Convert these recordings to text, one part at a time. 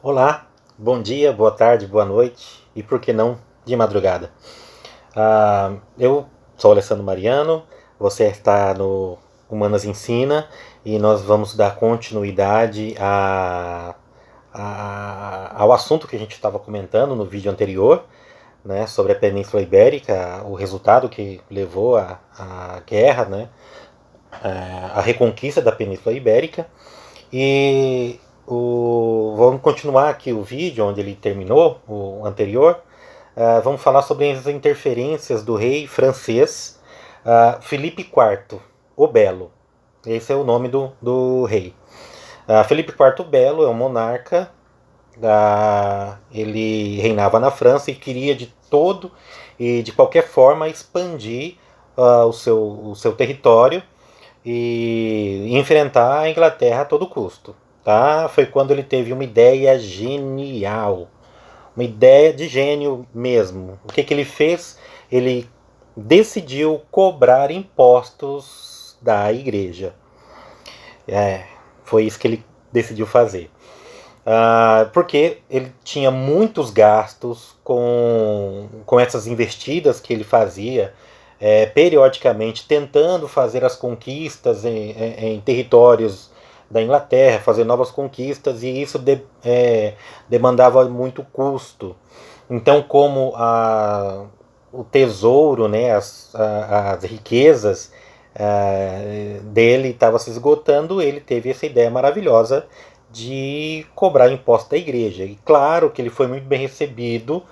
Olá, bom dia, boa tarde, boa noite e por que não de madrugada. Eu sou Alessandro Mariano, você está no Humanas Ensina e nós vamos dar continuidade ao assunto que a gente estava comentando no vídeo anterior, né, sobre a Península Ibérica, o resultado que levou à guerra, né, a reconquista da Península Ibérica. E vamos continuar aqui o vídeo onde ele terminou, o anterior. Vamos falar sobre as interferências do rei francês Felipe IV, o Belo. Esse é o nome do rei. Felipe IV Belo é um monarca. Ele reinava na França e queria de todo e de qualquer forma expandir o seu território e enfrentar a Inglaterra a todo custo. Tá? Foi quando ele teve uma ideia genial, uma ideia de gênio mesmo. O que ele fez? Ele decidiu cobrar impostos da igreja. É, foi isso que ele decidiu fazer. Porque ele tinha muitos gastos com essas investidas que ele fazia periodicamente, tentando fazer as conquistas em territórios da Inglaterra, fazer novas conquistas, e isso demandava muito custo. Então, como o tesouro, né, as riquezas dele estava se esgotando, ele teve essa ideia maravilhosa de cobrar imposto da igreja. E claro que ele foi muito bem recebido,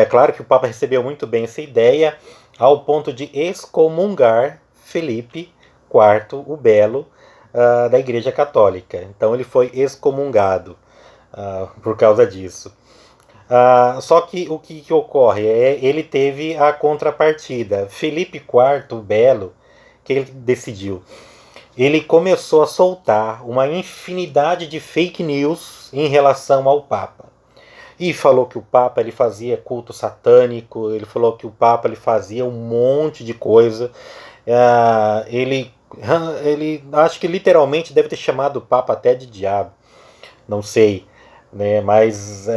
claro que o Papa recebeu muito bem essa ideia, ao ponto de excomungar Felipe IV, o Belo, da Igreja Católica. Então ele foi excomungado por causa disso. Só que o que ocorre ele teve a contrapartida. Felipe IV, o Belo, que ele decidiu? Ele começou a soltar uma infinidade de fake news em relação ao Papa. E falou que o Papa ele fazia culto satânico, ele falou que o Papa ele fazia um monte de coisa. Ele acho que literalmente deve ter chamado o Papa até de diabo, não sei, né? Mas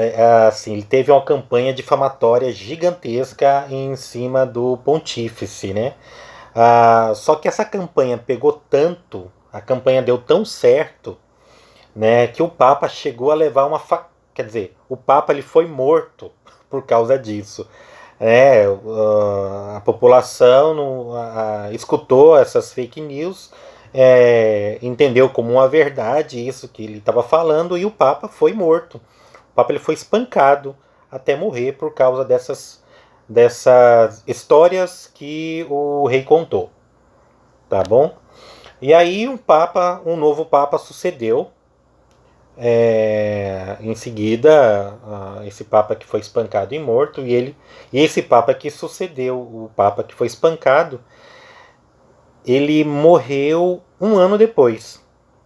assim, ele teve uma campanha difamatória gigantesca em cima do pontífice, né? Só que essa campanha pegou tanto, a campanha deu tão certo, né, que o Papa chegou a levar quer dizer, o Papa ele foi morto por causa disso. A população escutou essas fake news, entendeu como uma verdade isso que ele estava falando, e o Papa foi morto. O Papa ele foi espancado até morrer por causa dessas histórias que o rei contou, tá bom? E aí um novo Papa sucedeu. Em seguida, esse Papa que foi espancado e morto, e esse Papa que sucedeu o Papa que foi espancado, ele morreu um ano depois,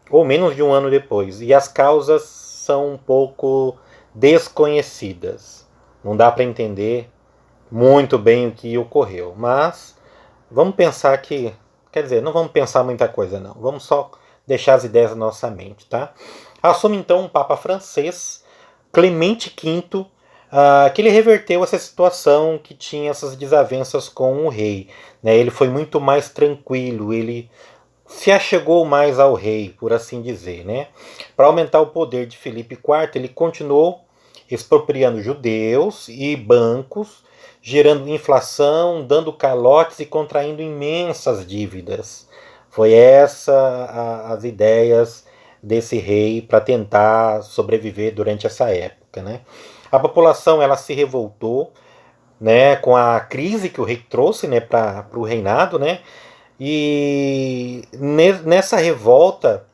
ou menos de um ano depois, e as causas são um pouco desconhecidas. Não dá para entender muito bem o que ocorreu, mas vamos pensar que, quer dizer, não vamos pensar muita coisa não, vamos só deixar as ideias na nossa mente, tá? Assume então um Papa francês, Clemente V, que ele reverteu essa situação que tinha essas desavenças com o rei, né? Ele foi muito mais tranquilo, ele se achegou mais ao rei, por assim dizer, né? Para aumentar o poder de Felipe IV, ele continuou expropriando judeus e bancos, gerando inflação, dando calotes e contraindo imensas dívidas. Foi as ideias desse rei para tentar sobreviver durante essa época, né? A população ela se revoltou, né, com a crise que o rei trouxe, né, para o reinado, né? E nessa revolta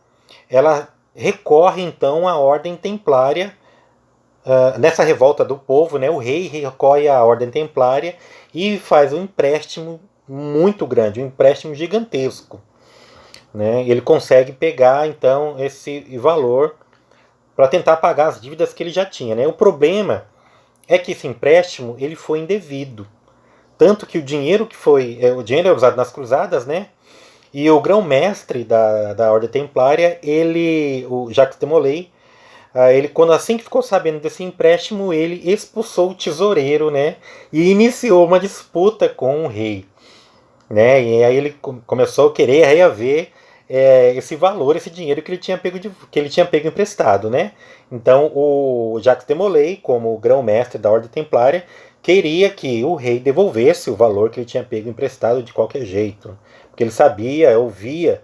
ela recorre então à ordem templária. Nessa revolta do povo, né, o rei recorre à ordem templária e faz um empréstimo muito grande, um empréstimo gigantesco, né? Ele consegue pegar então esse valor para tentar pagar as dívidas que ele já tinha, né? O problema é que esse empréstimo ele foi indevido, tanto que o dinheiro é usado nas cruzadas, né? E o grão-mestre da Ordem Templária, o Jacques de Molay, Ele, quando assim que ficou sabendo desse empréstimo, ele expulsou o tesoureiro, né, e iniciou uma disputa com o rei, né, e aí ele começou a querer reaver esse valor, esse dinheiro que ele tinha pego emprestado, né. Então o Jacques de Molay, como grão-mestre da Ordem Templária, queria que o rei devolvesse o valor que ele tinha pego emprestado de qualquer jeito, porque ele sabia, ouvia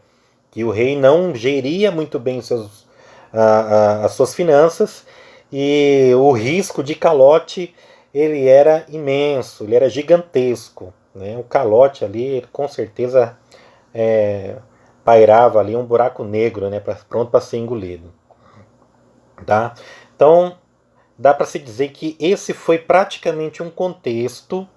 que o rei não geria muito bem as suas finanças, e o risco de calote ele era imenso, ele era gigantesco, né? O calote ali com certeza pairava ali um buraco negro, né? Pronto para ser engolido. Tá? Então dá para se dizer que esse foi praticamente um contexto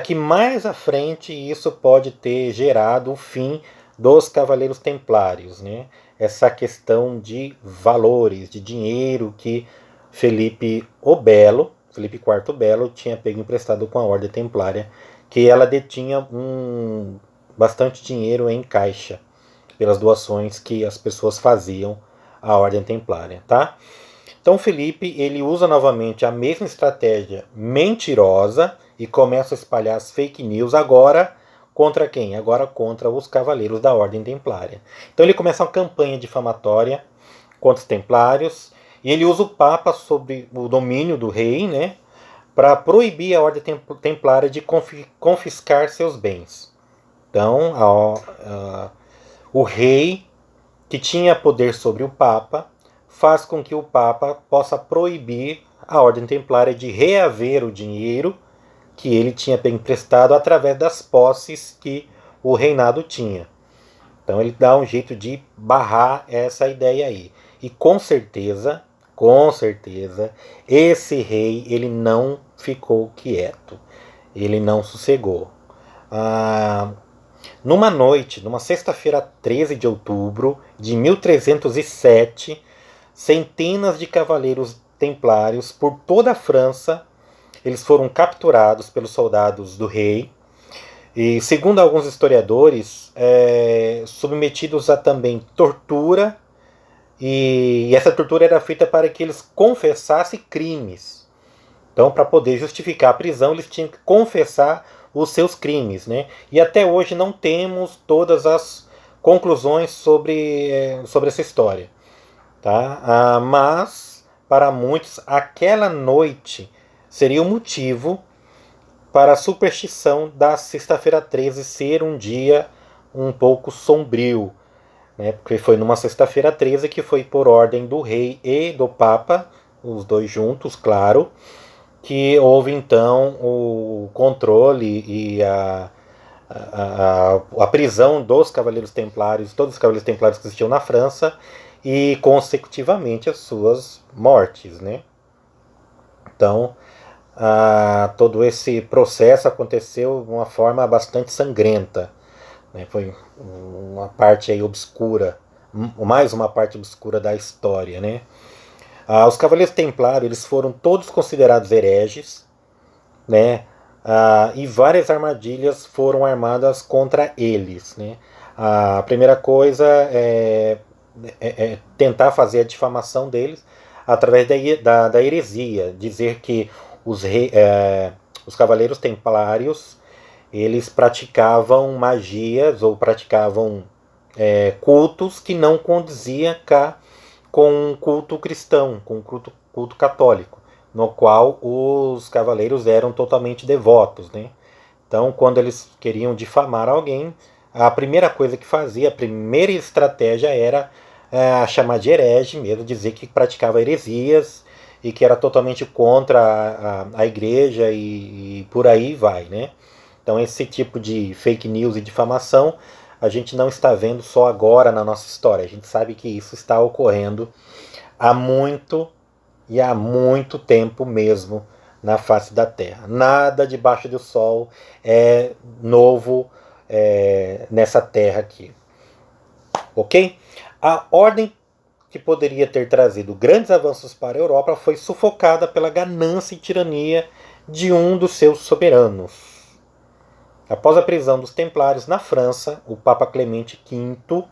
que mais à frente isso pode ter gerado o fim dos Cavaleiros Templários, né? Essa questão de valores, de dinheiro que Felipe o Belo, Felipe IV o Belo, tinha pego emprestado com a Ordem Templária, que ela detinha bastante dinheiro em caixa pelas doações que as pessoas faziam à Ordem Templária, tá? Então Felipe ele usa novamente a mesma estratégia mentirosa e começa a espalhar as fake news agora contra quem? Agora contra os Cavaleiros da Ordem Templária. Então ele começa uma campanha difamatória contra os Templários e ele usa o Papa sobre o domínio do rei, né, para proibir a Ordem Templária de confiscar seus bens. Então o rei, que tinha poder sobre o Papa, faz com que o Papa possa proibir a Ordem Templária de reaver o dinheiro que ele tinha emprestado através das posses que o reinado tinha. Então ele dá um jeito de barrar essa ideia aí. E com certeza, esse rei ele não ficou quieto. Ele não sossegou. Numa noite, numa sexta-feira 13 de outubro de 1307, centenas de cavaleiros templários por toda a França, eles foram capturados pelos soldados do rei e, segundo alguns historiadores, submetidos a também tortura, e essa tortura era feita para que eles confessassem crimes. Então, para poder justificar a prisão, eles tinham que confessar os seus crimes, né? E até hoje não temos todas as conclusões sobre essa história. Tá? Mas, para muitos, aquela noite seria o motivo para a superstição da sexta-feira 13 ser um dia um pouco sombrio, né? Porque foi numa sexta-feira 13 que foi por ordem do rei e do Papa, os dois juntos, claro, que houve então o controle e a prisão dos Cavaleiros Templários, todos os Cavaleiros Templários que existiam na França, e consecutivamente as suas mortes, né? Então, todo esse processo aconteceu de uma forma bastante sangrenta, né? Foi uma parte aí obscura, mais uma parte obscura da história, né? Os Cavaleiros Templários eles foram todos considerados hereges, né? E várias armadilhas foram armadas contra eles, né? A primeira coisa é tentar fazer a difamação deles através da heresia, dizer que os Cavaleiros Templários eles praticavam magias ou praticavam cultos que não condizia com o culto cristão, com o culto católico, no qual os cavaleiros eram totalmente devotos, né? Então, quando eles queriam difamar alguém, a primeira coisa que fazia, a primeira estratégia era chamar de herege mesmo, dizer que praticava heresias e que era totalmente contra a igreja e por aí vai, né? Então esse tipo de fake news e difamação a gente não está vendo só agora na nossa história, a gente sabe que isso está ocorrendo há muito tempo mesmo na face da Terra. Nada debaixo do sol é novo nessa Terra aqui. Ok? A ordem que poderia ter trazido grandes avanços para a Europa foi sufocada pela ganância e tirania de um dos seus soberanos. Após a prisão dos Templários na França, o Papa Clemente V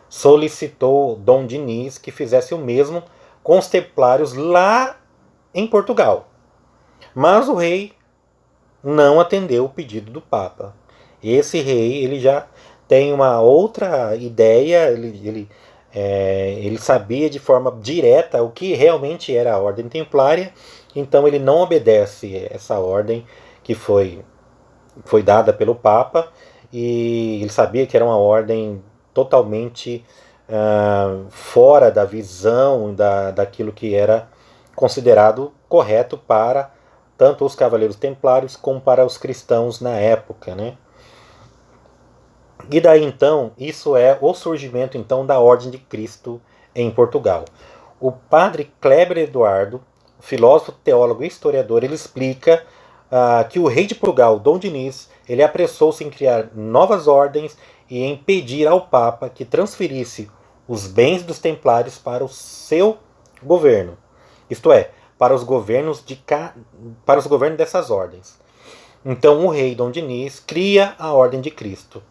solicitou Dom Dinis que fizesse o mesmo com os templários lá em Portugal. Mas o rei não atendeu o pedido do Papa. Esse rei ele já tem uma outra ideia, ele sabia de forma direta o que realmente era a Ordem Templária, então ele não obedece essa ordem que foi dada pelo Papa, e ele sabia que era uma ordem totalmente fora da visão daquilo que era considerado correto para tanto os cavaleiros templários como para os cristãos na época, né? E daí então, isso é o surgimento então da Ordem de Cristo em Portugal. O padre Kleber Eduardo, filósofo, teólogo e historiador, ele explica que o rei de Portugal, Dom Dinis, ele apressou-se em criar novas ordens e em pedir ao Papa que transferisse os bens dos templários para o seu governo, isto é, para os governos dessas ordens. Então o rei Dom Dinis cria a Ordem de Cristo.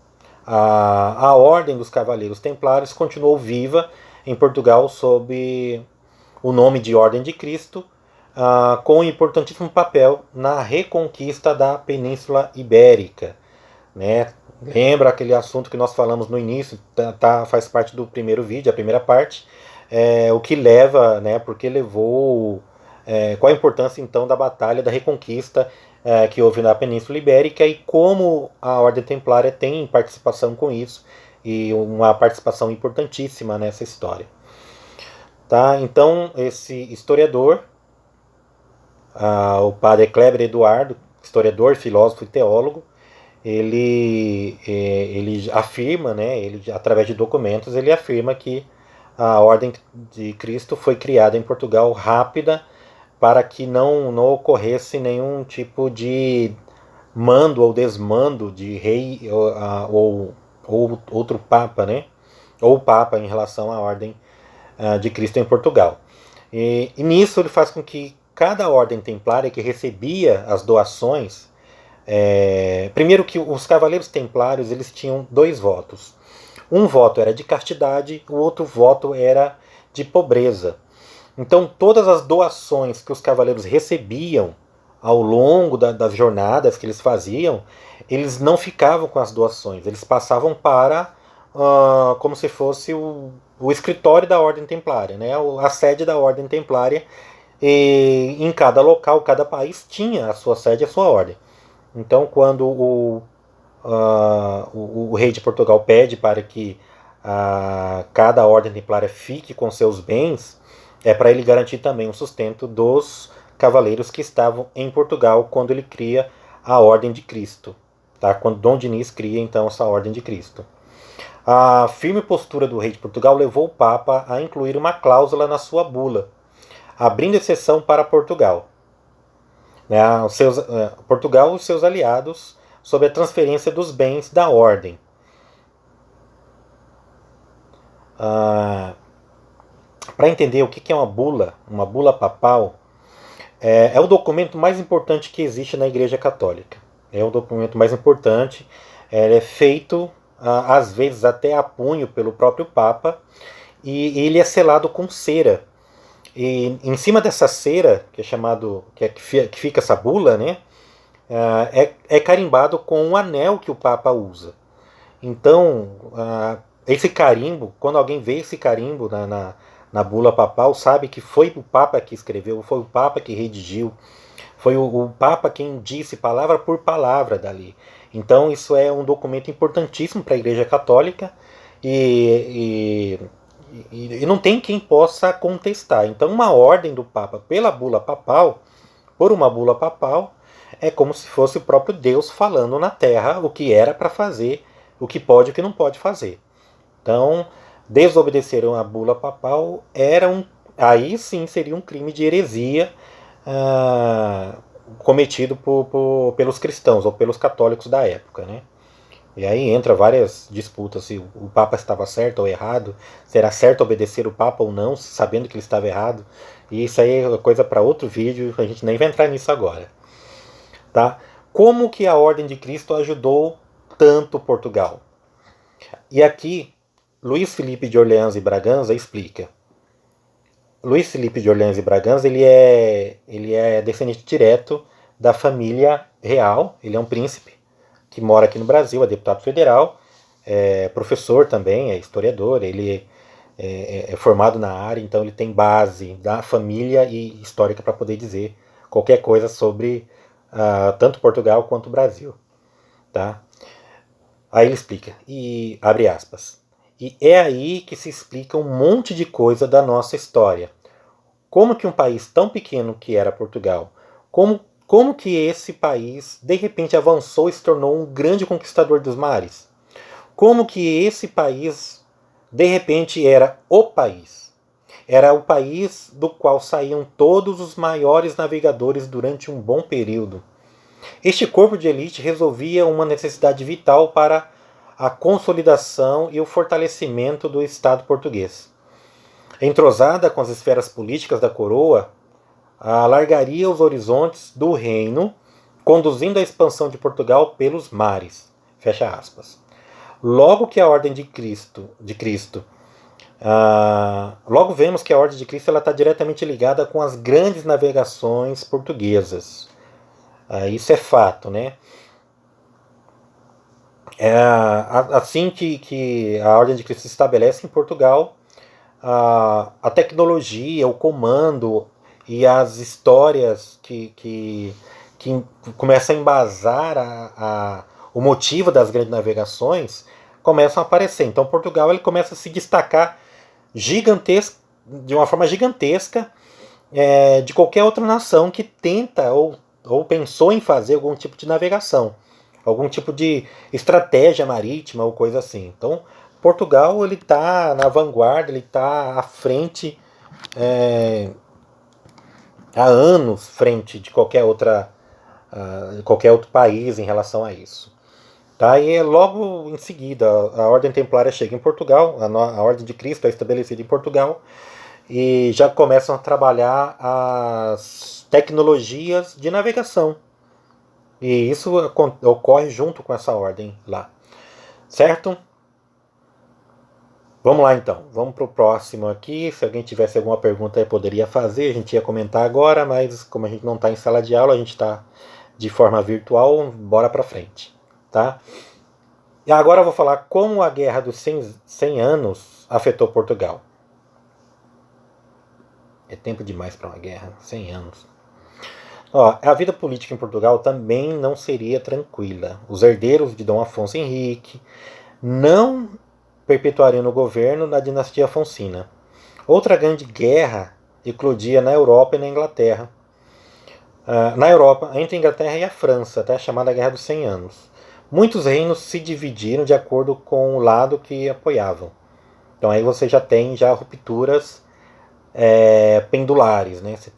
A Ordem dos Cavaleiros Templários continuou viva em Portugal sob o nome de Ordem de Cristo, com um importantíssimo papel na reconquista da Península Ibérica. Né? Lembra aquele assunto que nós falamos no início, faz parte do primeiro vídeo, a primeira parte, o que leva, né, porque levou, qual a importância então da batalha da reconquista que houve na Península Ibérica e como a Ordem Templária tem participação com isso, e uma participação importantíssima nessa história. Tá? Então, esse historiador, o padre Kleber Eduardo, historiador, filósofo e teólogo, ele afirma, né, através de documentos, ele afirma que a Ordem de Cristo foi criada em Portugal rápida para que não ocorresse nenhum tipo de mando ou desmando de rei ou outro papa, né? Ou papa em relação à Ordem de Cristo em Portugal. E nisso ele faz com que cada ordem templária que recebia as doações, primeiro que os cavaleiros templários eles tinham 2 votos. Um voto era de castidade, o outro voto era de pobreza. Então todas as doações que os cavaleiros recebiam ao longo das jornadas que eles faziam, eles não ficavam com as doações, eles passavam para como se fosse o escritório da Ordem Templária, né? A sede da Ordem Templária, e em cada local, cada país tinha a sua sede e a sua ordem. Então quando o rei de Portugal pede para que cada Ordem Templária fique com seus bens, é para ele garantir também o sustento dos cavaleiros que estavam em Portugal quando ele cria a Ordem de Cristo, tá? Quando Dom Dinis cria então essa Ordem de Cristo. A firme postura do rei de Portugal levou o Papa a incluir uma cláusula na sua bula, abrindo exceção para Portugal, né? Portugal e os seus aliados sobre a transferência dos bens da Ordem. Para entender o que é uma bula papal, é o documento mais importante que existe na Igreja Católica. É o documento mais importante, é feito às vezes até a punho pelo próprio Papa, e ele é selado com cera. E em cima dessa cera, que é chamado, que fica essa bula, né, é carimbado com um anel que o Papa usa. Então, esse carimbo, quando alguém vê esse carimbo na bula papal, sabe que foi o Papa que escreveu, foi o Papa que redigiu, foi o Papa quem disse palavra por palavra dali. Então isso é um documento importantíssimo para a Igreja Católica e não tem quem possa contestar. Então uma ordem do Papa pela bula papal, por uma bula papal, é como se fosse o próprio Deus falando na Terra o que era para fazer, o que pode e o que não pode fazer. Então, desobedecer a bula papal aí sim seria um crime de heresia cometido pelos cristãos ou pelos católicos da época, né? E aí entra várias disputas se o Papa estava certo ou errado, se era certo obedecer o Papa ou não, sabendo que ele estava errado. E isso aí é coisa para outro vídeo, a gente nem vai entrar nisso agora. Tá? Como que a Ordem de Cristo ajudou tanto Portugal? E aqui, Luís Felipe de Orleans e Bragança explica. Luís Felipe de Orleans e Bragança, ele é descendente direto da família real. Ele é um príncipe que mora aqui no Brasil, é deputado federal, é professor também, é historiador, ele é formado na área, então ele tem base da família e histórica para poder dizer qualquer coisa sobre tanto Portugal quanto o Brasil. Tá? Aí ele explica, e abre aspas. E é aí que se explica um monte de coisa da nossa história. Como que um país tão pequeno que era Portugal, como que esse país de repente avançou e se tornou um grande conquistador dos mares? Como que esse país de repente era o país? Era o país do qual saíam todos os maiores navegadores durante um bom período. Este corpo de elite resolvia uma necessidade vital para a consolidação e o fortalecimento do Estado português. Entrosada com as esferas políticas da coroa, alargaria os horizontes do reino, conduzindo a expansão de Portugal pelos mares. Fecha aspas. Logo que a ordem de Cristo, logo vemos que a ordem de Cristo está diretamente ligada com as grandes navegações portuguesas. Isso é fato, né? Assim que a ordem de Cristo se estabelece em Portugal, a tecnologia, o comando e as histórias que começam a embasar o motivo das grandes navegações começam a aparecer. Então Portugal ele começa a se destacar de uma forma gigantesca de qualquer outra nação que tenta ou pensou em fazer algum tipo de navegação, algum tipo de estratégia marítima ou coisa assim. Então Portugal ele está na vanguarda, ele está à frente, há anos frente de qualquer outro país em relação a isso. Tá? E logo em seguida a Ordem Templária chega em Portugal, a Ordem de Cristo é estabelecida em Portugal e já começam a trabalhar as tecnologias de navegação. E isso ocorre junto com essa ordem lá. Certo? Vamos lá então, vamos para o próximo aqui. Se alguém tivesse alguma pergunta eu poderia fazer, a gente ia comentar agora, mas como a gente não está em sala de aula, a gente está de forma virtual, bora para frente. Tá? E agora eu vou falar como a Guerra dos 100 anos afetou Portugal. É tempo demais para uma guerra, 100 anos. A vida política em Portugal também não seria tranquila. Os herdeiros de Dom Afonso Henrique não perpetuariam no governo na dinastia Afonsina. Outra grande guerra eclodia na Europa e na Inglaterra. Na Europa, entre a Inglaterra e a França, até a chamada Guerra dos 100 Anos. Muitos reinos se dividiram de acordo com o lado que apoiavam. Então aí você já tem rupturas pendulares, né? Você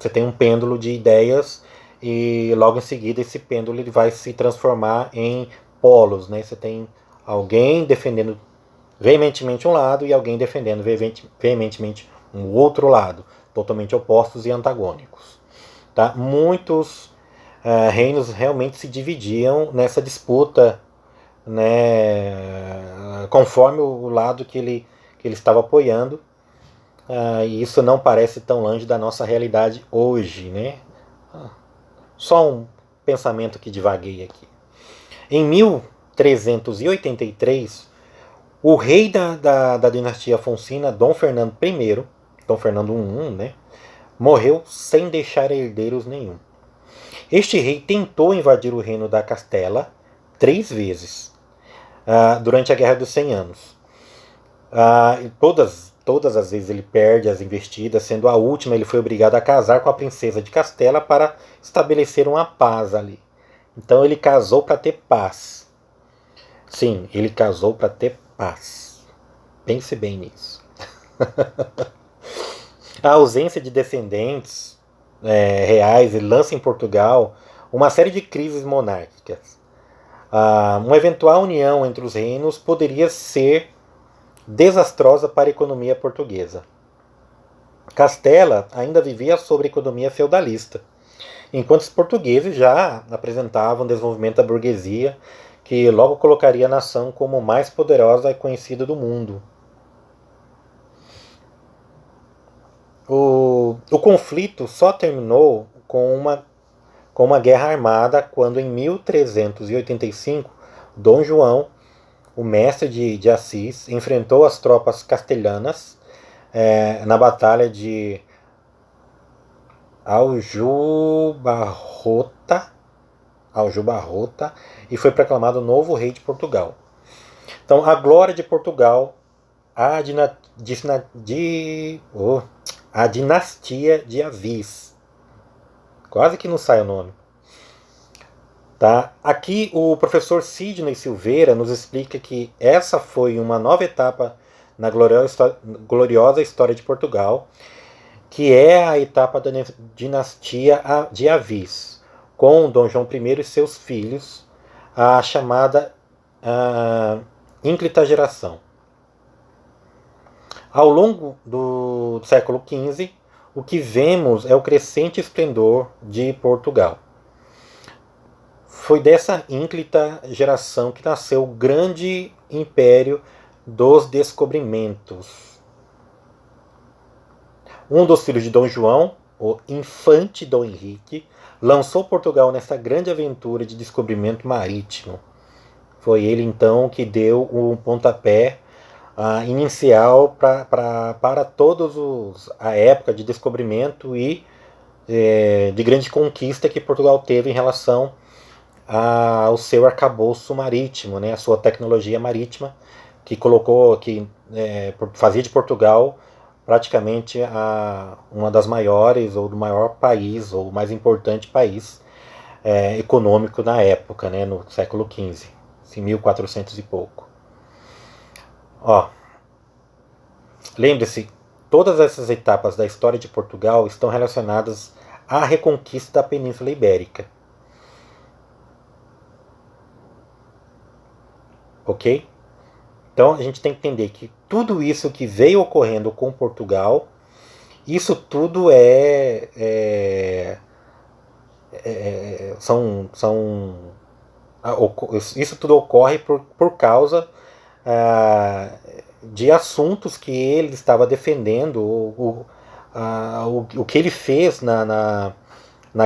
tem um pêndulo de ideias e logo em seguida esse pêndulo ele vai se transformar em polos, né? Você tem alguém defendendo veementemente um lado e alguém defendendo veementemente um outro lado, totalmente opostos e antagônicos. Tá? Muitos reinos realmente se dividiam nessa disputa, né, conforme o lado que ele estava apoiando. E isso não parece tão longe da nossa realidade hoje, né? Só um pensamento que divaguei aqui. Em 1383, o rei da dinastia Afonsina, Dom Fernando I, Dom Fernando I, né, morreu sem deixar herdeiros nenhum. Este rei tentou invadir o reino da Castela 3 vezes durante a Guerra dos 100 Anos. Todas as vezes ele perde as investidas, sendo a última ele foi obrigado a casar com a princesa de Castela para estabelecer uma paz ali. Então ele casou para ter paz. Sim, ele casou para ter paz. Pense bem nisso. A ausência de descendentes reais lança em Portugal uma série de crises monárquicas. Uma eventual união entre os reinos poderia ser desastrosa para a economia portuguesa. Castela ainda vivia sobre a economia feudalista, enquanto os portugueses já apresentavam o desenvolvimento da burguesia, que logo colocaria a nação como mais poderosa e conhecida do mundo. O conflito só terminou com uma guerra armada quando, em 1385, Dom João, o mestre de Assis, enfrentou as tropas castelhanas na Batalha de Aljubarrota e foi proclamado novo rei de Portugal. Então, a glória de Portugal, a, a dinastia de Avis. Quase que não sai o nome. Tá? Aqui o professor Sidney Silveira nos explica que essa foi uma nova etapa na gloriosa história de Portugal, que é a etapa da dinastia de Avis, com Dom João I e seus filhos, a chamada ínclita geração. Ao longo do século XV, o que vemos é o crescente esplendor de Portugal. Foi dessa ínclita geração que nasceu o grande império dos descobrimentos. Um dos filhos de Dom João, o infante Dom Henrique, lançou Portugal nessa grande aventura de descobrimento marítimo. Foi ele, então, que deu o pontapé inicial para todos a época de descobrimento e de grande conquista que Portugal teve em relação ao seu arcabouço marítimo, né, a sua tecnologia marítima, que fazia de Portugal praticamente uma das maiores, ou do maior país, ou o mais importante país econômico na época, né, no século XV, em 1400 e pouco. Lembre-se, todas essas etapas da história de Portugal estão relacionadas à reconquista da Península Ibérica. Ok? Então a gente tem que entender que tudo isso que veio ocorrendo com Portugal, isso tudo isso tudo ocorre por causa de assuntos que ele estava defendendo, o que ele fez na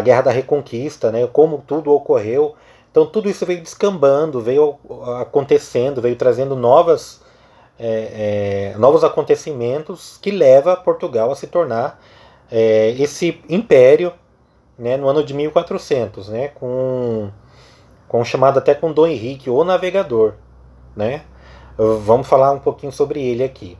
Guerra da Reconquista, né, como tudo ocorreu. Então tudo isso veio descambando, veio acontecendo, veio trazendo novos acontecimentos que leva Portugal a se tornar esse império, né, no ano de 1400, né, chamado até com Dom Henrique, o Navegador, né? Vamos falar um pouquinho sobre ele aqui.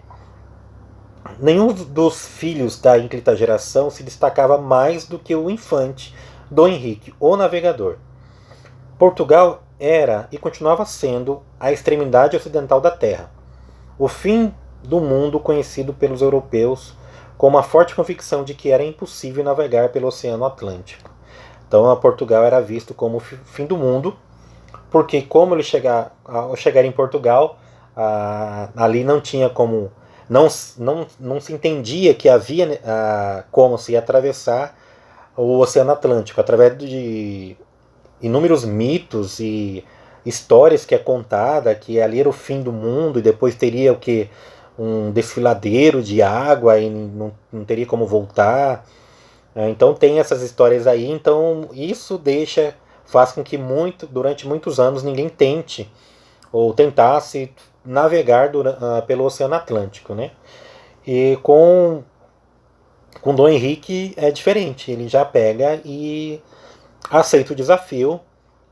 Nenhum dos filhos da ínclita geração se destacava mais do que o infante Dom Henrique, o Navegador. Portugal era e continuava sendo a extremidade ocidental da Terra, o fim do mundo conhecido pelos europeus com uma forte convicção de que era impossível navegar pelo Oceano Atlântico. Então a Portugal era visto como o fim do mundo, porque como ao chegar em Portugal, ali não tinha como, não se entendia que havia como se atravessar o Oceano Atlântico, através de inúmeros mitos e histórias que é contada, que ali era o fim do mundo e depois teria um desfiladeiro de água e não teria como voltar. Então tem essas histórias aí, então isso faz com que durante muitos anos ninguém tente ou tentasse navegar pelo Oceano Atlântico, né? E com Dom Henrique é diferente, ele já pega e aceita o desafio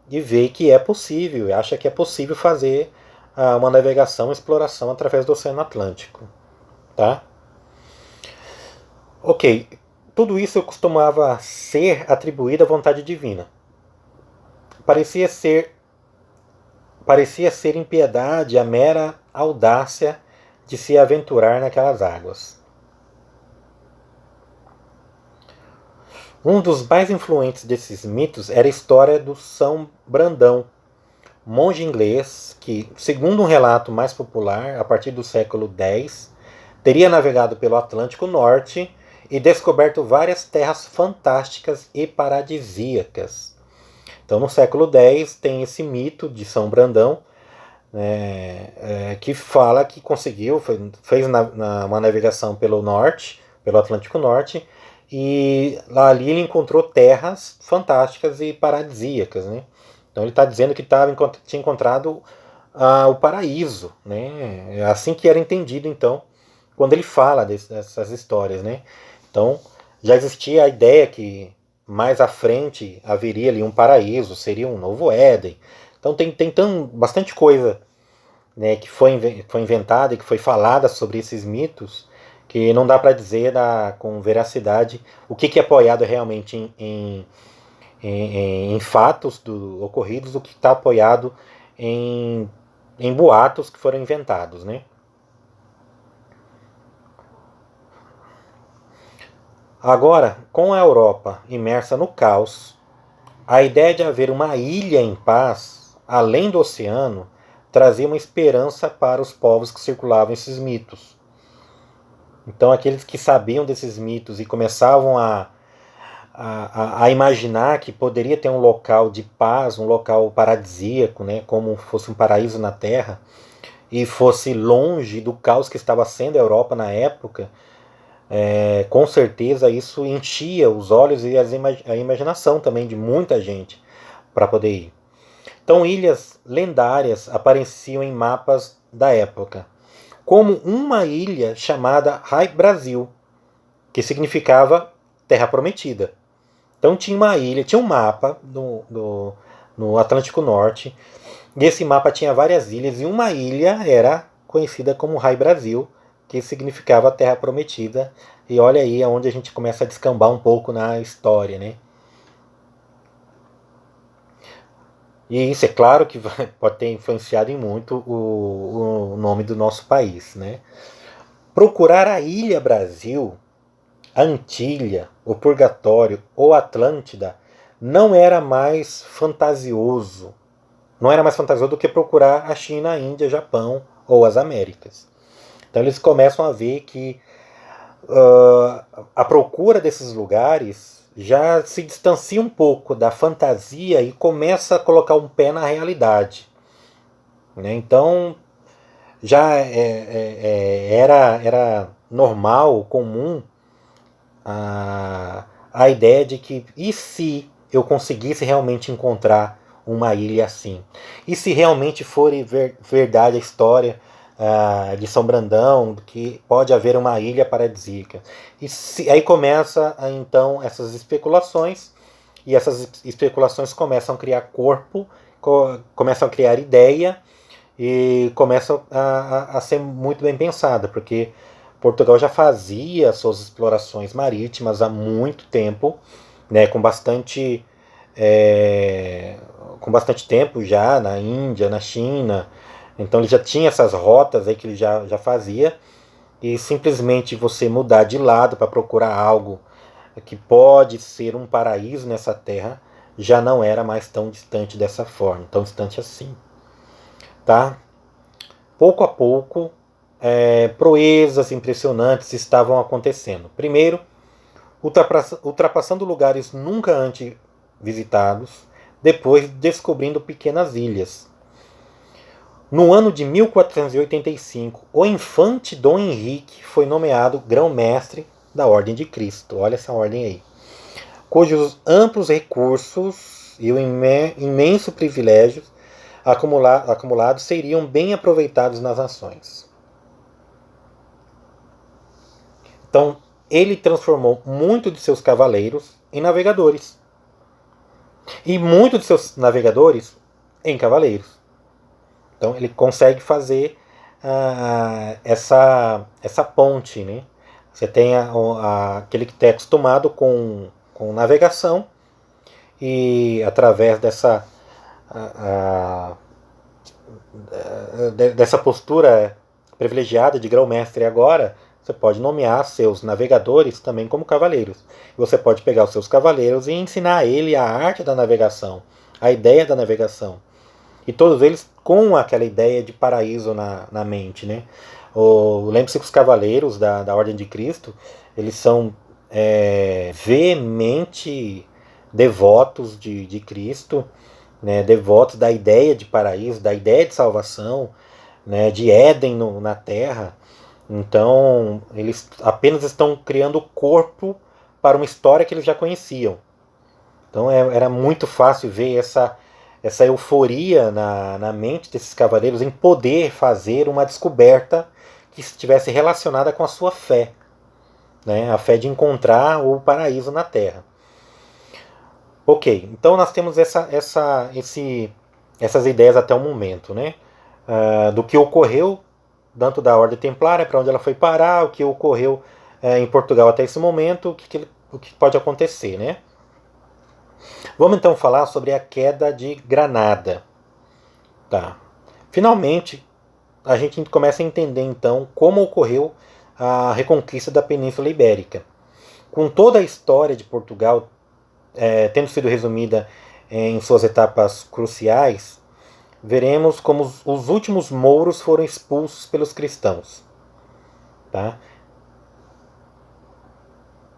e vê que é possível, acha que é possível fazer uma navegação, exploração através do Oceano Atlântico, tá? Ok, tudo isso costumava ser atribuído à vontade divina. Parecia ser impiedade a mera audácia de se aventurar naquelas águas. Um dos mais influentes desses mitos era a história do São Brandão, monge inglês que, segundo um relato mais popular, a partir do século X, teria navegado pelo Atlântico Norte e descoberto várias terras fantásticas e paradisíacas. Então, no século X, tem esse mito de São Brandão, que fala que conseguiu, fez uma navegação pelo norte, pelo Atlântico Norte, e lá ali ele encontrou terras fantásticas e paradisíacas, né? Então ele está dizendo que tinha encontrado o paraíso, né? É assim que era entendido, então, quando ele fala dessas histórias, né? Então já existia a ideia que mais à frente haveria ali um paraíso, seria um novo Éden. Então tem bastante coisa, né, que foi inventada e que foi falada sobre esses mitos, que não dá para dizer com veracidade o que é apoiado realmente em fatos ocorridos, o que está apoiado em boatos que foram inventados, né? Agora, com a Europa imersa no caos, a ideia de haver uma ilha em paz, além do oceano, trazia uma esperança para os povos que circulavam esses mitos. Então, aqueles que sabiam desses mitos e começavam a imaginar que poderia ter um local de paz, um local paradisíaco, né, como fosse um paraíso na Terra, e fosse longe do caos que estava sendo a Europa na época, com certeza isso enchia os olhos e a imaginação também de muita gente para poder ir. Então, ilhas lendárias apareciam em mapas da época, como uma ilha chamada Rai Brasil, que significava Terra Prometida. Então tinha uma ilha, tinha um mapa no Atlântico Norte, e esse mapa tinha várias ilhas, e uma ilha era conhecida como Rai Brasil, que significava Terra Prometida. E olha aí onde a gente começa a descambar um pouco na história, né? E isso é claro que pode ter influenciado em muito o nome do nosso país, né? Procurar a Ilha Brasil, a Antilha, o Purgatório ou Atlântida não era mais fantasioso. Não era mais fantasioso do que procurar a China, a Índia, Japão ou as Américas. Então eles começam a ver que a procura desses lugares já se distancia um pouco da fantasia e começa a colocar um pé na realidade, né? Então já era normal, comum a ideia de que e se eu conseguisse realmente encontrar uma ilha assim? E se realmente for verdade a história de São Brandão, que pode haver uma ilha paradisíaca? Aí começa então essas especulações, e essas especulações começam a criar corpo, começam a criar ideia, e começam a ser muito bem pensada, porque Portugal já fazia suas explorações marítimas há muito tempo, né, com bastante tempo já na Índia, na China. Então ele já tinha essas rotas aí que ele já fazia, e simplesmente você mudar de lado para procurar algo que pode ser um paraíso nessa terra já não era mais tão distante dessa forma, tão distante assim, tá? Pouco a pouco, proezas impressionantes estavam acontecendo. Primeiro, ultrapassando lugares nunca antes visitados, depois descobrindo pequenas ilhas. No ano de 1485, o infante Dom Henrique foi nomeado grão-mestre da Ordem de Cristo. Olha essa ordem aí. Cujos amplos recursos e o imenso privilégio acumulados seriam bem aproveitados nas ações. Então, ele transformou muito de seus cavaleiros em navegadores. E muitos de seus navegadores em cavaleiros. Então, ele consegue fazer essa ponte, né? Você tem aquele que está acostumado com navegação, e através dessa postura privilegiada de grão-mestre agora, você pode nomear seus navegadores também como cavaleiros. Você pode pegar os seus cavaleiros e ensinar a ele a arte da navegação, a ideia da navegação. E todos eles com aquela ideia de paraíso na mente, né? Lembre-se que os cavaleiros da Ordem de Cristo, eles são veemente devotos de Cristo, né? Devotos da ideia de paraíso, da ideia de salvação, né? De Éden na Terra. Então, eles apenas estão criando corpo para uma história que eles já conheciam. Então, era muito fácil ver essa euforia na mente desses cavaleiros em poder fazer uma descoberta que estivesse relacionada com a sua fé, né? A fé de encontrar o paraíso na Terra. Ok, então nós temos essas ideias até o momento, né? Do que ocorreu dentro da Ordem Templária, para onde ela foi parar, o que ocorreu em Portugal até esse momento, o que pode acontecer, né? Vamos então falar sobre a queda de Granada. Tá. Finalmente, a gente começa a entender então como ocorreu a reconquista da Península Ibérica. Com toda a história de Portugal tendo sido resumida em suas etapas cruciais, veremos como os últimos mouros foram expulsos pelos cristãos. Tá?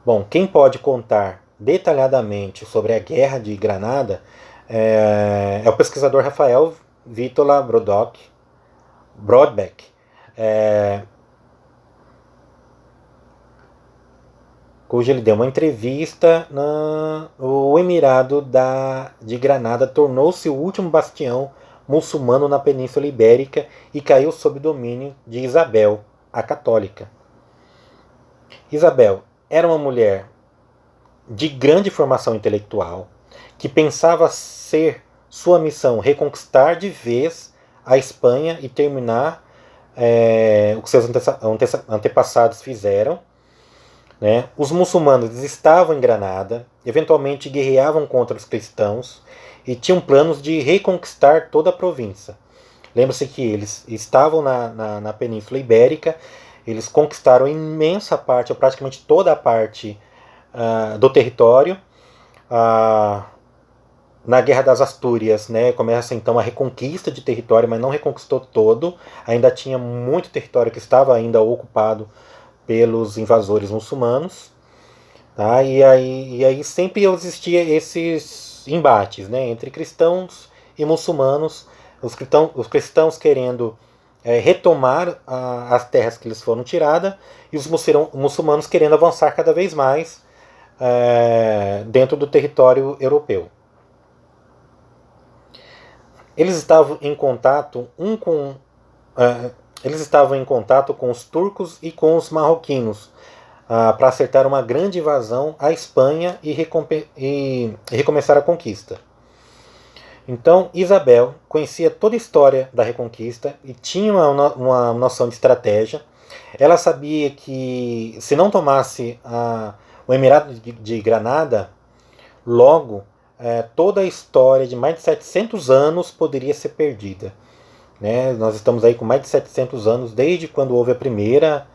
Bom, quem pode contar detalhadamente sobre a Guerra de Granada é o pesquisador Rafael Vítola Brodbeck, cujo ele deu uma entrevista. O Emirado de Granada tornou-se o último bastião muçulmano na Península Ibérica e caiu sob domínio de Isabel, a Católica. Isabel era uma mulher de grande formação intelectual, que pensava ser sua missão reconquistar de vez a Espanha e terminar o que seus antepassados fizeram. Né? Os muçulmanos estavam em Granada, eventualmente guerreavam contra os cristãos e tinham planos de reconquistar toda a província. Lembra-se que eles estavam na Península Ibérica, eles conquistaram imensa parte, ou praticamente toda a parte do território. Na Guerra das Astúrias, né, começa então a reconquista de território, mas não reconquistou todo. Ainda tinha muito território que estava ainda ocupado pelos invasores muçulmanos. Tá? E aí sempre existia esses embates, né, entre cristãos e muçulmanos. Os cristãos querendo retomar as terras que lhes foram tiradas e os muçulmanos querendo avançar cada vez mais dentro do território europeu. Eles estavam em contato com os turcos e com os marroquinos para acertar uma grande invasão à Espanha e recomeçar a conquista. Então, Isabel conhecia toda a história da Reconquista e tinha uma noção de estratégia. Ela sabia que se não tomasse o Emirado de Granada, logo toda a história de mais de 700 anos poderia ser perdida. Né? Nós estamos aí com mais de 700 anos, desde quando houve a primeira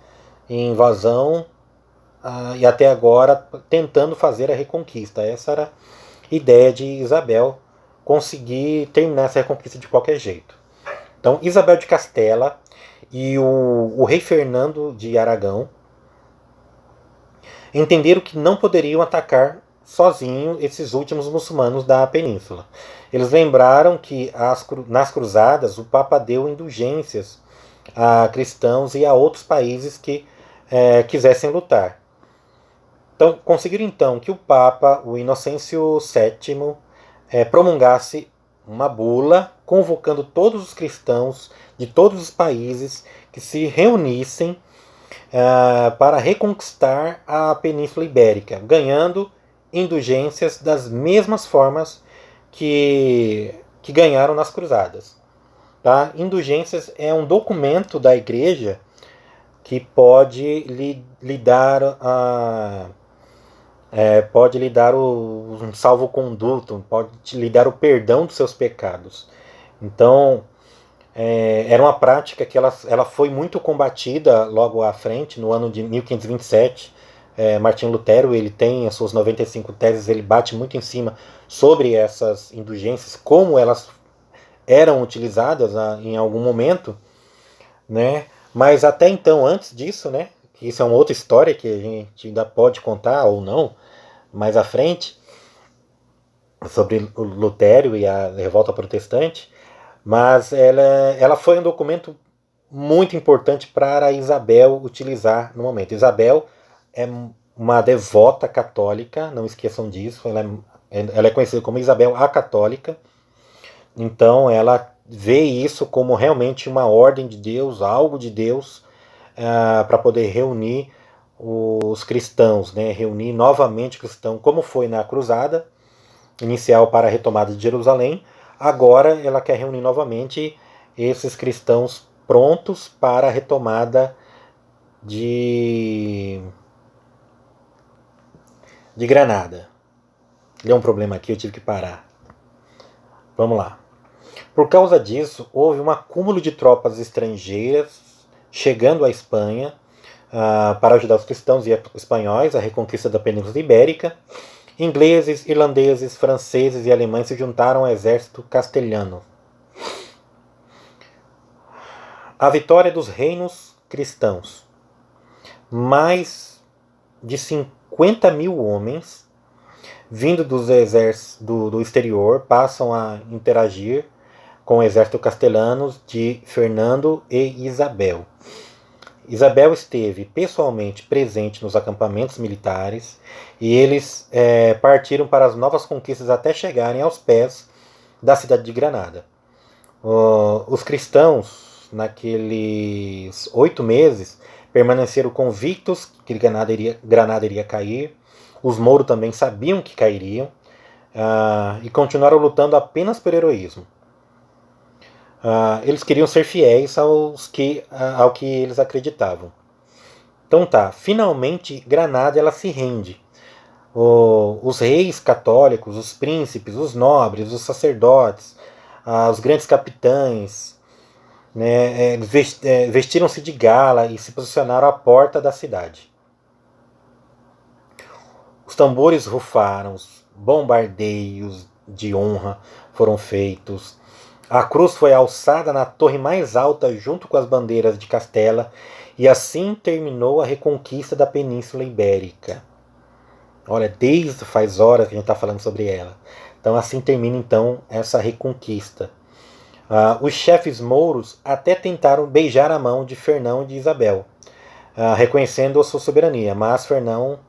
invasão e até agora tentando fazer a reconquista. Essa era a ideia de Isabel, conseguir terminar essa reconquista de qualquer jeito. Então, Isabel de Castela e o rei Fernando de Aragão entenderam que não poderiam atacar sozinho esses últimos muçulmanos da península. Eles lembraram que nas cruzadas o Papa deu indulgências a cristãos e a outros países que quisessem lutar. Então, conseguiram então que o Papa, o Inocêncio VII, promulgasse uma bula convocando todos os cristãos de todos os países que se reunissem para reconquistar a Península Ibérica, ganhando indulgências das mesmas formas que ganharam nas cruzadas. Tá? Indulgências é um documento da Igreja que pode lhe dar um salvo-conduto, pode lhe dar o perdão dos seus pecados. Então, era uma prática que ela foi muito combatida logo à frente, no ano de 1527. Martinho Lutero, ele tem as suas 95 teses, ele bate muito em cima sobre essas indulgências, como elas eram utilizadas em algum momento, né? Mas até então, antes disso, né, isso é uma outra história que a gente ainda pode contar ou não mais à frente, sobre o Lutero e a revolta protestante, mas ela foi um documento muito importante para Isabel utilizar no momento. Isabel é uma devota católica, não esqueçam disso, ela é conhecida como Isabel a Católica, então ela vê isso como realmente uma ordem de Deus, algo de Deus, para poder reunir os cristãos, né? Reunir novamente cristãos, como foi na cruzada inicial para a retomada de Jerusalém. Agora ela quer reunir novamente esses cristãos prontos para a retomada de Granada. Deu um problema aqui, eu tive que parar. Vamos lá. Por causa disso, houve um acúmulo de tropas estrangeiras chegando à Espanha para ajudar os cristãos e espanhóis à reconquista da Península Ibérica. Ingleses, irlandeses, franceses e alemães se juntaram ao exército castelhano. A vitória dos reinos cristãos. Mais de 50 mil homens vindo dos exércitos do exterior passam a interagir com o exército castelhano de Fernando e Isabel. Isabel esteve pessoalmente presente nos acampamentos militares e eles partiram para as novas conquistas até chegarem aos pés da cidade de Granada. Os cristãos, naqueles 8 meses, permaneceram convictos que Granada iria cair. Os mouros também sabiam que cairiam e continuaram lutando apenas por heroísmo. Eles queriam ser fiéis ao que eles acreditavam. Então tá, finalmente Granada ela se rende. Os reis católicos, os príncipes, os nobres, os sacerdotes, os grandes capitães, né, vestiram-se de gala e se posicionaram à porta da cidade. Os tambores rufaram, os bombardeios de honra foram feitos. A cruz foi alçada na torre mais alta junto com as bandeiras de Castela e assim terminou a reconquista da Península Ibérica. Olha, desde faz horas que a gente está falando sobre ela. Então assim termina então essa reconquista. Os chefes mouros até tentaram beijar a mão de Fernão e de Isabel, reconhecendo a sua soberania, mas Fernando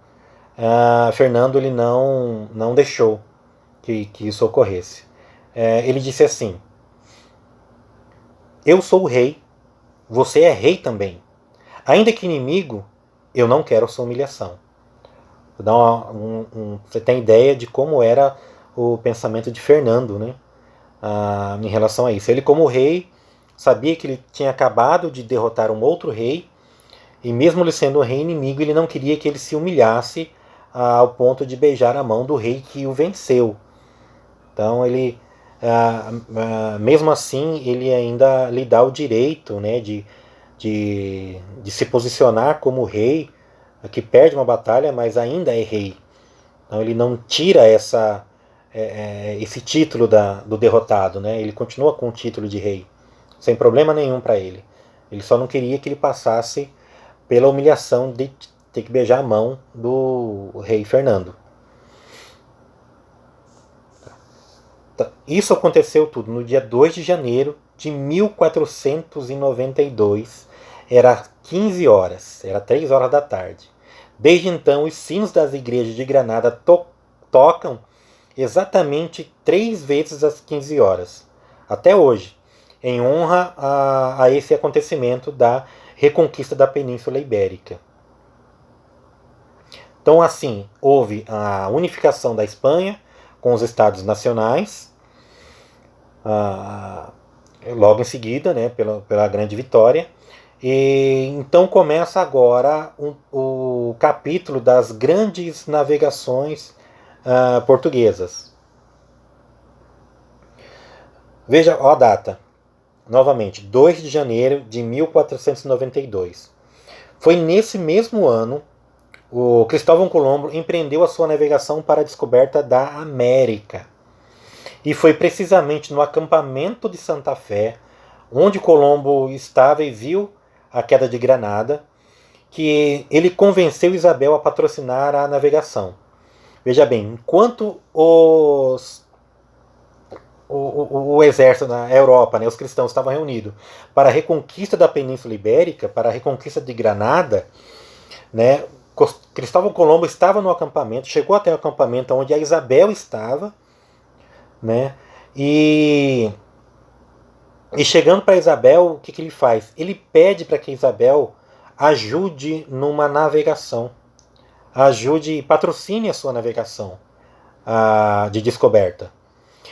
ele não deixou que isso ocorresse. Ele disse assim: eu sou o rei, você é rei também. Ainda que inimigo, eu não quero sua humilhação. Você tem ideia de como era o pensamento de Fernando, né? Em relação a isso. Ele, como rei, sabia que ele tinha acabado de derrotar um outro rei, e mesmo ele sendo um rei inimigo, ele não queria que ele se humilhasse ao ponto de beijar a mão do rei que o venceu. Então ele, mesmo assim, ele ainda lhe dá o direito, né, de se posicionar como rei, que perde uma batalha, mas ainda é rei. Então ele não tira esse título do derrotado, né? Ele continua com o título de rei, sem problema nenhum para ele. Ele só não queria que ele passasse pela humilhação de ter que beijar a mão do rei Fernando. Isso aconteceu tudo no dia 2 de janeiro de 1492. Era 15 horas, era 3 horas da tarde. Desde então, os sinos das igrejas de Granada tocam exatamente 3 vezes às 15 horas, até hoje, em honra a esse acontecimento da reconquista da Península Ibérica. Então, assim, houve a unificação da Espanha com os estados nacionais, logo em seguida, né, pela grande vitória. E então começa agora o capítulo das grandes navegações portuguesas. Veja a data, novamente, 2 de janeiro de 1492. Foi nesse mesmo ano o Cristóvão Colombo empreendeu a sua navegação para a descoberta da América. E foi precisamente no acampamento de Santa Fé, onde Colombo estava e viu a queda de Granada, que ele convenceu Isabel a patrocinar a navegação. Veja bem, enquanto o exército na Europa, né, os cristãos estavam reunidos para a reconquista da Península Ibérica, para a reconquista de Granada, né, Cristóvão Colombo estava no acampamento, chegou até o acampamento onde a Isabel estava, né, e, e chegando para Isabel, o que ele faz? Ele pede para que Isabel ajude numa navegação, ajude e patrocine a sua navegação de descoberta.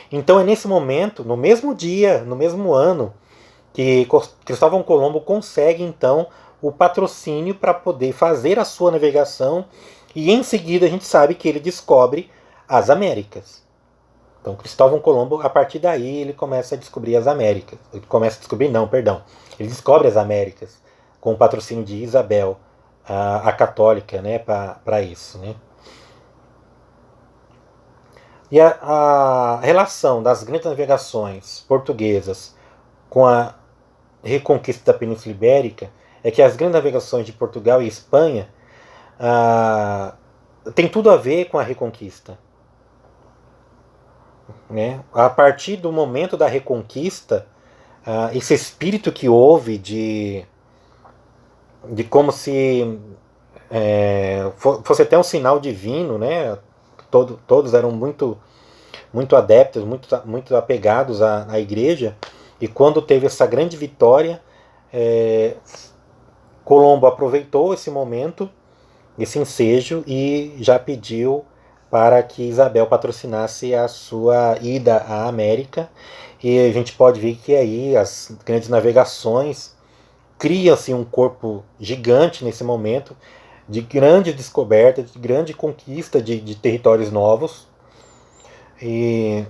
Então é nesse momento, no mesmo dia, no mesmo ano, que Cristóvão Colombo consegue então o patrocínio para poder fazer a sua navegação, e em seguida a gente sabe que ele descobre as Américas. Então Cristóvão Colombo, a partir daí, ele começa a descobrir as Américas. Ele começa a descobrir, não, perdão. Ele descobre as Américas com o patrocínio de Isabel, a católica, né, para isso, né? E a relação das grandes navegações portuguesas com a reconquista da Península Ibérica é que as grandes navegações de Portugal e Espanha tem tudo a ver com a reconquista. Né? A partir do momento da reconquista, esse espírito que houve de como se fosse até um sinal divino, né? Todos eram muito adeptos, muito apegados à igreja, e quando teve essa grande vitória, Colombo aproveitou esse momento, esse ensejo, e já pediu para que Isabel patrocinasse a sua ida à América. E a gente pode ver que aí as grandes navegações criam-se um corpo gigante nesse momento, de grande descoberta, de grande conquista de territórios novos. E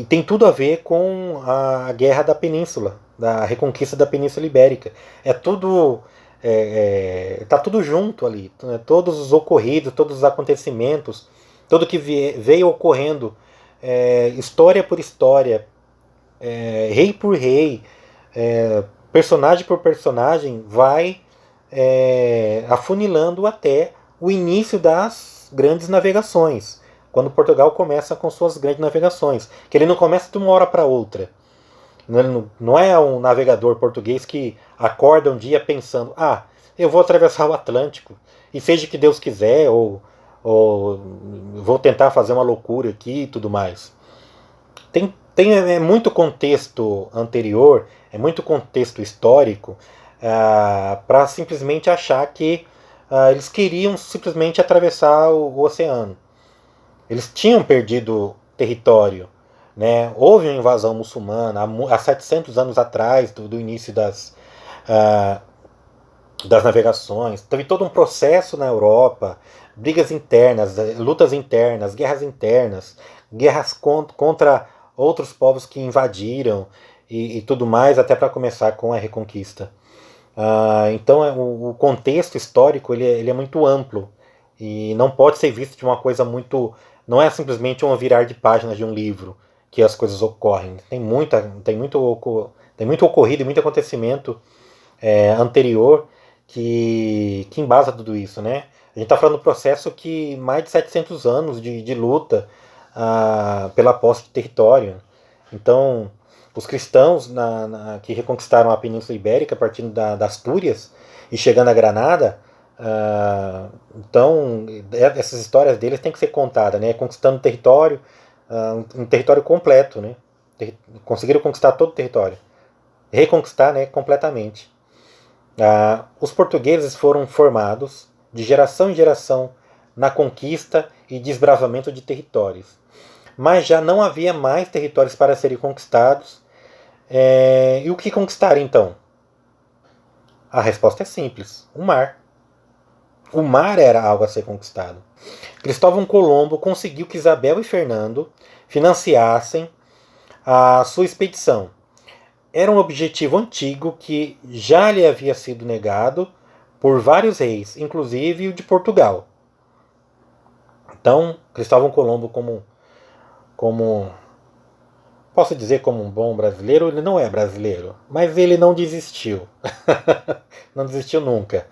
tem tudo a ver com a Guerra da Península, da reconquista da Península Ibérica. Tá tudo junto ali, né? Todos os ocorridos, todos os acontecimentos, tudo que veio ocorrendo, história por história, rei por rei, personagem por personagem, vai afunilando até o início das grandes navegações, quando Portugal começa com suas grandes navegações, que ele não começa de uma hora para outra. Não é um navegador português que acorda um dia pensando: eu vou atravessar o Atlântico, e seja o que Deus quiser, ou vou tentar fazer uma loucura aqui e tudo mais. Tem muito contexto anterior, é muito contexto histórico, para simplesmente achar que eles queriam simplesmente atravessar o oceano. Eles tinham perdido território, né? Houve uma invasão muçulmana há 700 anos atrás, do início das navegações. Teve todo um processo na Europa, brigas internas, lutas internas, guerras contra outros povos que invadiram e tudo mais, até para começar com a reconquista. Então o contexto histórico ele é muito amplo e não pode ser visto de uma coisa muito... Não é simplesmente um virar de páginas de um livro que as coisas ocorrem. Tem muito ocorrido e muito acontecimento anterior que embasa tudo isso, né? A gente está falando do processo que mais de 700 anos de luta pela posse de território. Então, os cristãos que reconquistaram a Península Ibérica, partindo da Astúrias e chegando a Granada, então essas histórias deles têm que ser contadas, né? Conquistando território, um território completo, né? Conseguiram conquistar todo o território, reconquistar, né, completamente. Os portugueses foram formados de geração em geração na conquista e desbravamento de territórios, mas já não havia mais territórios para serem conquistados. E o que conquistar então? A resposta é simples: o mar. O mar era algo a ser conquistado. Cristóvão Colombo conseguiu que Isabel e Fernando financiassem a sua expedição. Era um objetivo antigo que já lhe havia sido negado por vários reis, inclusive o de Portugal. Então, Cristóvão Colombo, como posso dizer, como um bom brasileiro, ele não é brasileiro, mas ele não desistiu. Não desistiu nunca.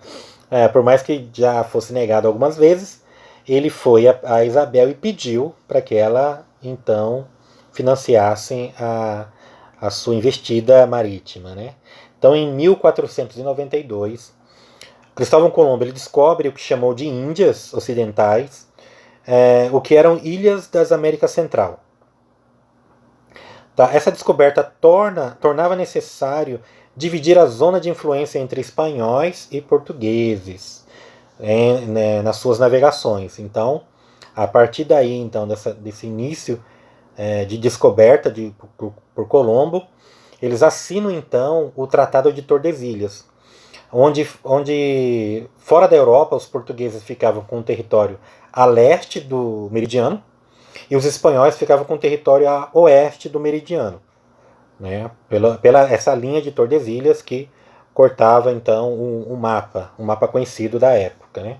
Por mais que já fosse negado algumas vezes, ele foi a Isabel e pediu para que ela, então, financiassem a sua investida marítima, né? Então, em 1492, Cristóvão Colombo ele descobre o que chamou de Índias Ocidentais, o que eram ilhas das Américas Central. Tá? Essa descoberta tornava necessário dividir a zona de influência entre espanhóis e portugueses nas suas navegações. Então, a partir daí, então, desse início de descoberta por Colombo, eles assinam então o Tratado de Tordesilhas, onde fora da Europa os portugueses ficavam com o território a leste do meridiano e os espanhóis ficavam com o território a oeste do meridiano, né? Pela essa linha de Tordesilhas que cortava então um mapa conhecido da época, né?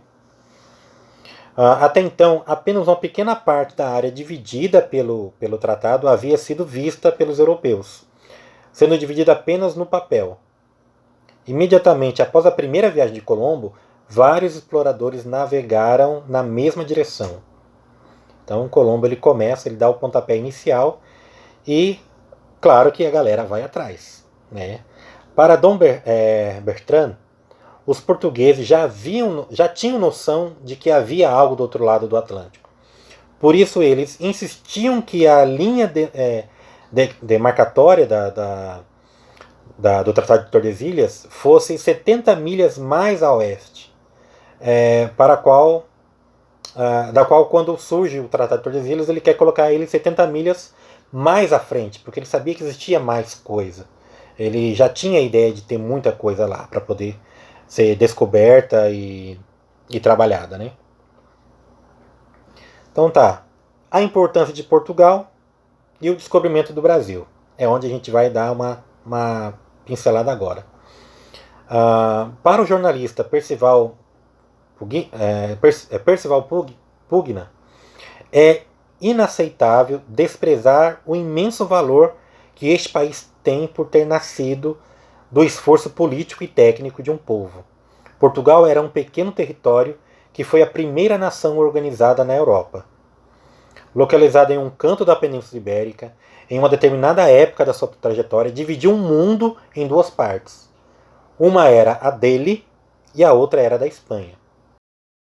Até então, apenas uma pequena parte da área dividida pelo tratado havia sido vista pelos europeus, sendo dividida apenas no papel. Imediatamente após a primeira viagem de Colombo, vários exploradores navegaram na mesma direção. Então, Colombo ele dá o pontapé inicial e, claro que a galera vai atrás, né? Para Dom Bertrand, os portugueses já tinham noção de que havia algo do outro lado do Atlântico. Por isso, eles insistiam que a linha demarcatória do Tratado de Tordesilhas fosse 70 milhas mais a oeste, da qual, quando surge o Tratado de Tordesilhas, ele quer colocar ele 70 milhas mais à frente, porque ele sabia que existia mais coisa. Ele já tinha a ideia de ter muita coisa lá para poder ser descoberta e trabalhada, né? Então tá, a importância de Portugal e o descobrimento do Brasil. É onde a gente vai dar uma pincelada agora. Para o jornalista Percival Pugna, é inaceitável desprezar o imenso valor que este país tem por ter nascido do esforço político e técnico de um povo. Portugal era um pequeno território que foi a primeira nação organizada na Europa. Localizada em um canto da Península Ibérica, em uma determinada época da sua trajetória, dividiu o mundo em duas partes. Uma era a dele e a outra era da Espanha.